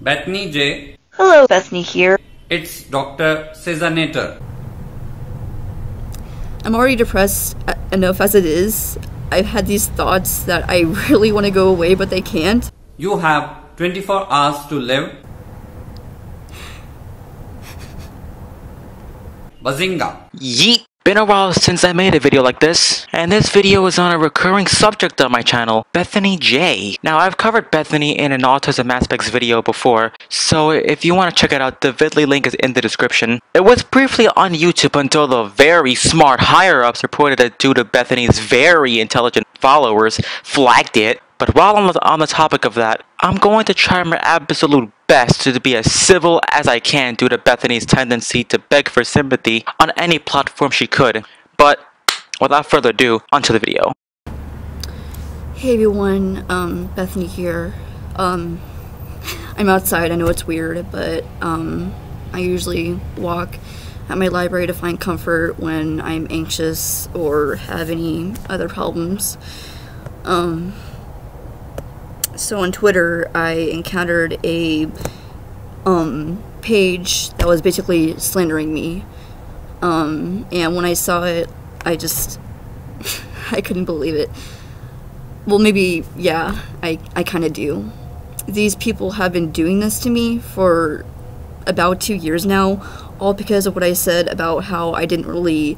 Bethany J. Hello, Bethany here. It's Dr. Cesaneter. I'm already depressed enough as it is. I've had these thoughts that I really want to go away, but they can't. You have 24 hours to live. Bazinga. Yeet! Been a while since I made a video like this, and this video is on a recurring subject on my channel, Bethany J. Now, I've covered Bethany in an Autism Aspects video before, so if you want to check it out, the vidly link is in the description. It was briefly on YouTube until the very smart higher-ups reported that due to Bethany's very intelligent followers flagged it. But while on the topic of that, I'm going to try my absolute best to be as civil as I can due to Bethany's tendency to beg for sympathy on any platform she could. But without further ado, onto the video. Hey everyone, Bethany here. I'm outside, I know it's weird, but I usually walk at my library to find comfort when I'm anxious or have any other problems. So on Twitter, I encountered a page that was basically slandering me. And when I saw it, I couldn't believe it. Well, maybe, yeah, I kind of do. These people have been doing this to me for about 2 years now, all because of what I said about how I didn't really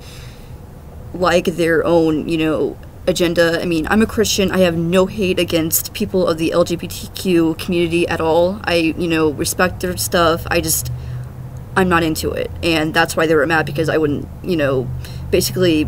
like their own, agenda. I mean, I'm a Christian. I have no hate against people of the LGBTQ community at all. I, respect their stuff. I'm not into it. And that's why they were mad, because I wouldn't, basically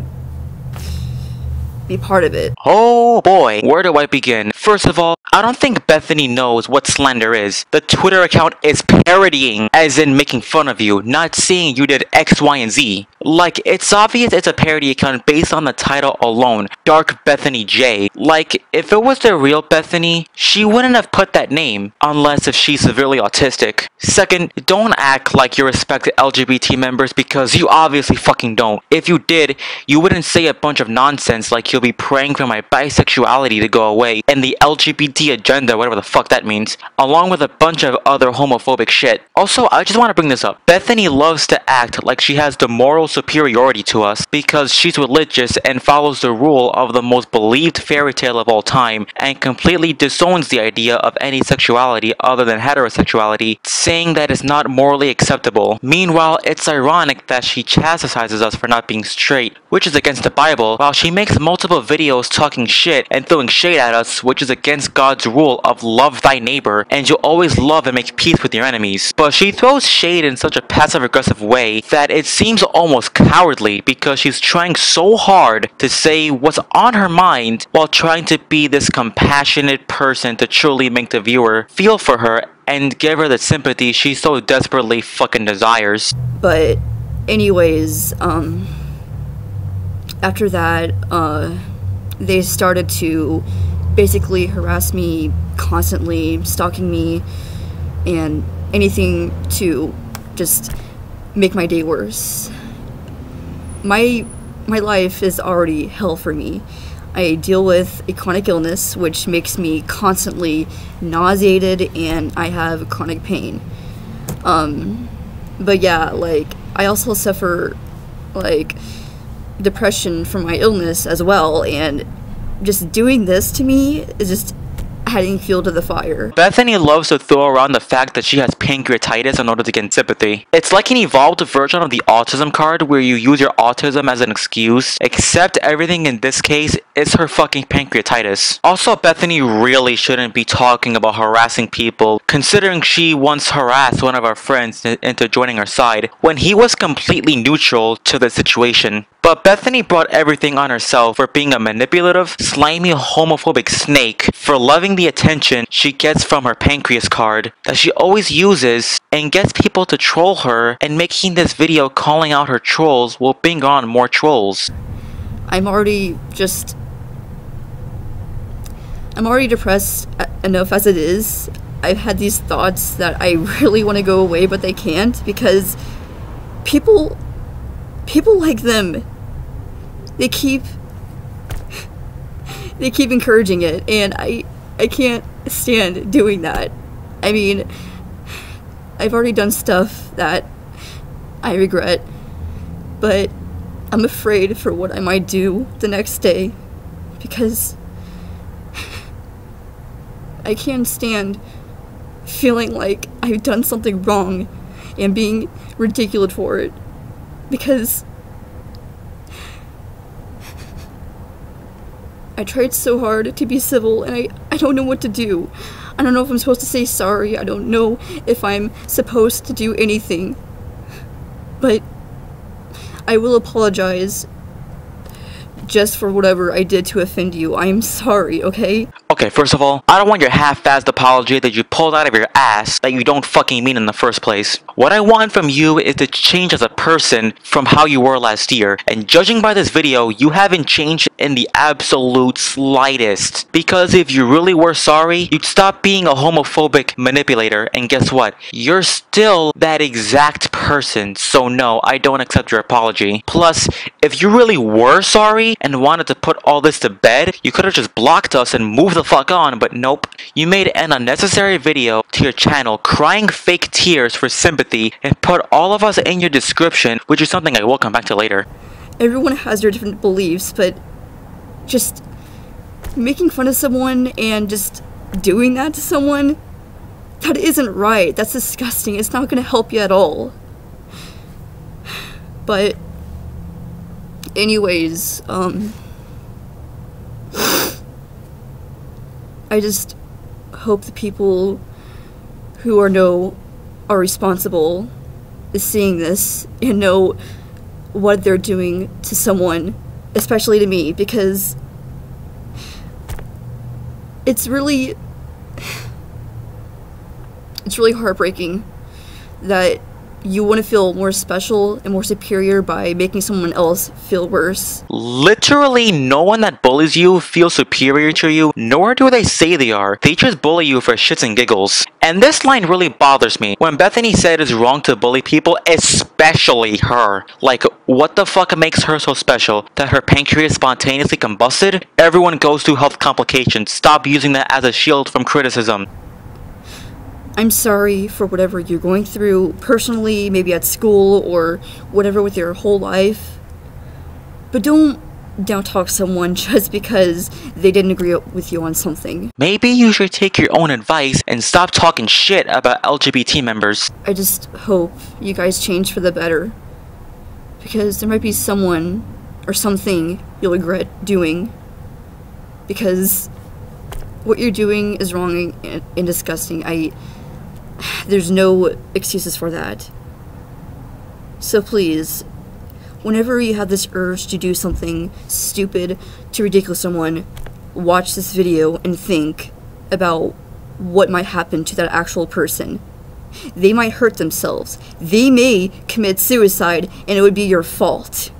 be part of it. Oh boy, where do I begin? First of all, I don't think Bethany knows what slander is. The Twitter account is parodying, as in making fun of you, not saying you did X, Y, and Z. Like, it's obvious it's a parody account based on the title alone, Dark Bethany J. Like, if it was the real Bethany, she wouldn't have put that name, unless if she's severely autistic. Second, don't act like you respect LGBT members, because you obviously fucking don't. If you did, you wouldn't say a bunch of nonsense like you'll be praying for my bisexuality to go away, and the LGBT agenda, whatever the fuck that means, along with a bunch of other homophobic shit. Also, I just want to bring this up. Bethany loves to act like she has the moral superiority to us because she's religious and follows the rule of the most believed fairy tale of all time, and completely disowns the idea of any sexuality other than heterosexuality, saying that it's not morally acceptable. Meanwhile, it's ironic that she chastises us for not being straight, which is against the Bible, while she makes multiple videos talking shit and throwing shade at us, which is against God's rule of love thy neighbor, and you'll always love and make peace with your enemies. But she throws shade in such a passive-aggressive way that it seems almost cowardly, because she's trying so hard to say what's on her mind while trying to be this compassionate person to truly make the viewer feel for her and give her the sympathy she so desperately fucking desires. But anyways, after that, they started to basically harass me constantly, stalking me, and anything to just make my day worse. My life is already hell for me. I deal with a chronic illness, which makes me constantly nauseated, and I have chronic pain. But yeah, I also suffer, depression from my illness as well, and just doing this to me is just adding fuel to the fire. Bethany loves to throw around the fact that she has pancreatitis in order to get sympathy. It's like an evolved version of the autism card where you use your autism as an excuse, except everything in this case is her fucking pancreatitis. Also, Bethany really shouldn't be talking about harassing people, considering she once harassed one of our friends into joining her side when he was completely neutral to the situation. But Bethany brought everything on herself for being a manipulative, slimy, homophobic snake, for loving the attention she gets from her pancreas card that she always uses and gets people to troll her, and making this video calling out her trolls will bring on more trolls. I'm already depressed enough as it is. I've had these thoughts that I really want to go away, but they can't, because people like them, they keep encouraging it, and I can't stand doing that. I mean, I've already done stuff that I regret, but I'm afraid for what I might do the next day, because I can't stand feeling like I've done something wrong and being ridiculed for it, because I tried so hard to be civil, and I don't know what to do. I don't know if I'm supposed to say sorry. I don't know if I'm supposed to do anything. But I will apologize just for whatever I did to offend you. I am sorry, okay? Okay, first of all, I don't want your half-assed apology that you pulled out of your ass that you don't fucking mean in the first place. What I want from you is to change as a person from how you were last year, and judging by this video, you haven't changed in the absolute slightest. Because if you really were sorry, you'd stop being a homophobic manipulator, and guess what? You're still that exact person, so no, I don't accept your apology. Plus, if you really were sorry and wanted to put all this to bed, you could have just blocked us and moved the fuck on, but nope. You made an unnecessary video to your channel crying fake tears for sympathy and put all of us in your description, which is something I will come back to later. Everyone has their different beliefs, but just making fun of someone and just doing that to someone, that isn't right. That's disgusting. It's not gonna help you at all. But anyways, I just hope the people who are responsible is seeing this and know what they're doing to someone, especially to me, because it's really heartbreaking that you want to feel more special and more superior by making someone else feel worse. Literally, no one that bullies you feels superior to you, nor do they say they are. They just bully you for shits and giggles. And this line really bothers me. When Bethany said it's wrong to bully people, especially her. Like, what the fuck makes her so special? That her pancreas spontaneously combusted? Everyone goes through health complications. Stop using that as a shield from criticism. I'm sorry for whatever you're going through personally, maybe at school or whatever with your whole life. But don't down-talk someone just because they didn't agree with you on something. Maybe you should take your own advice and stop talking shit about LGBT members. I just hope you guys change for the better, because there might be someone or something you'll regret doing, because what you're doing is wrong and disgusting. There's no excuses for that. So please, whenever you have this urge to do something stupid to ridicule someone, watch this video and think about what might happen to that actual person. They might hurt themselves. They may commit suicide, and it would be your fault.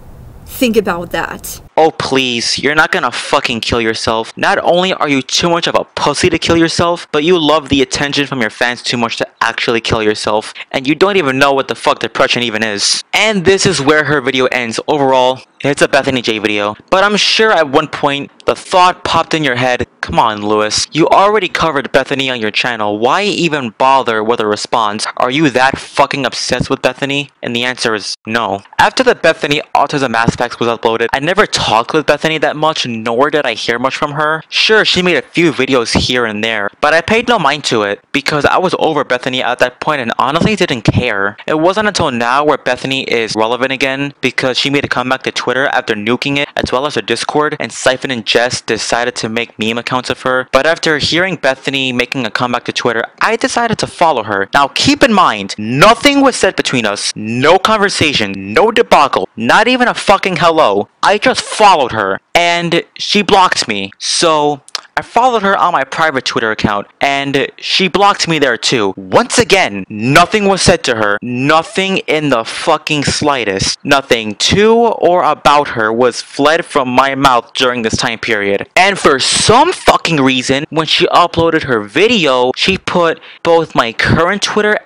Think about that. Oh please, you're not gonna fucking kill yourself. Not only are you too much of a pussy to kill yourself, but you love the attention from your fans too much to actually kill yourself. And you don't even know what the fuck depression even is. And this is where her video ends. Overall, it's a Bethany J video. But I'm sure at one point, the thought popped in your head, come on Lewis, you already covered Bethany on your channel. Why even bother with a response? Are you that fucking obsessed with Bethany? And the answer is no. After the Bethany Autism Aspects was uploaded, I never talked with Bethany that much, nor did I hear much from her. Sure, she made a few videos here and there, but I paid no mind to it because I was over Bethany at that point and honestly didn't care. It wasn't until now where Bethany is relevant again because she made a comeback to Twitter after nuking it as well as her Discord, and Siphon and Jess decided to make meme accounts of her. But after hearing Bethany making a comeback to Twitter, I decided to follow her. Now keep in mind, nothing was said between us, no conversation, no debacle, not even a fucking hello. I just followed her and she blocked me. So I followed her on my private Twitter account and she blocked me there too. Once again, nothing was said to her. Nothing in the fucking slightest. Nothing to or about her was fled from my mouth during this time period. And for some fucking reason, when she uploaded her video, she put both my current Twitter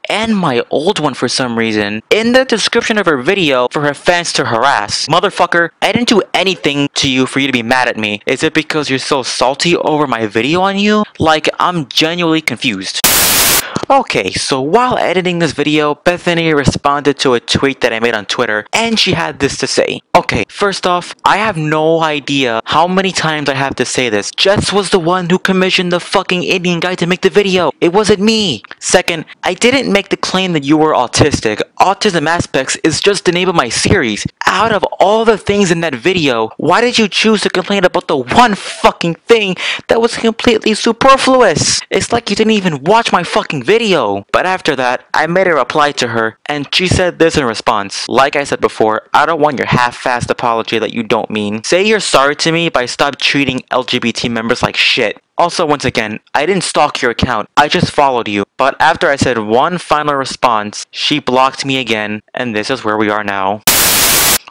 and my old one for some reason in the description of her video for her fans to harass. Motherfucker, I didn't do anything to you for you to be mad at me. Is it because you're so salty over my video on you? Like, I'm genuinely confused. Okay, so while editing this video, Bethany responded to a tweet that I made on Twitter, and she had this to say. Okay, first off, I have no idea how many times I have to say this. Jess was the one who commissioned the fucking Indian guy to make the video. It wasn't me. Second, I didn't make the claim that you were autistic. Autism Aspects is just the name of my series. Out of all the things in that video, why did you choose to complain about the one fucking thing that was completely superfluous? It's like you didn't even watch my fucking video. But after that, I made a reply to her, and she said this in response. Like I said before, I don't want your half-assed apology that you don't mean. Say you're sorry to me by stop treating LGBT members like shit. Also, once again, I didn't stalk your account, I just followed you. But after I said one final response, she blocked me again, and this is where we are now.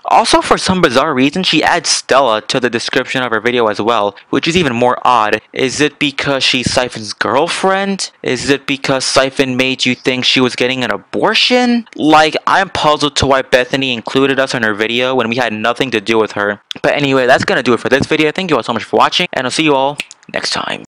Also, for some bizarre reason, she adds Stella to the description of her video as well, which is even more odd. Is it because she's Siphon's girlfriend? Is it because Siphon made you think she was getting an abortion? Like, I'm puzzled to why Bethany included us in her video when we had nothing to do with her. But anyway, that's gonna do it for this video. Thank you all so much for watching, and I'll see you all next time.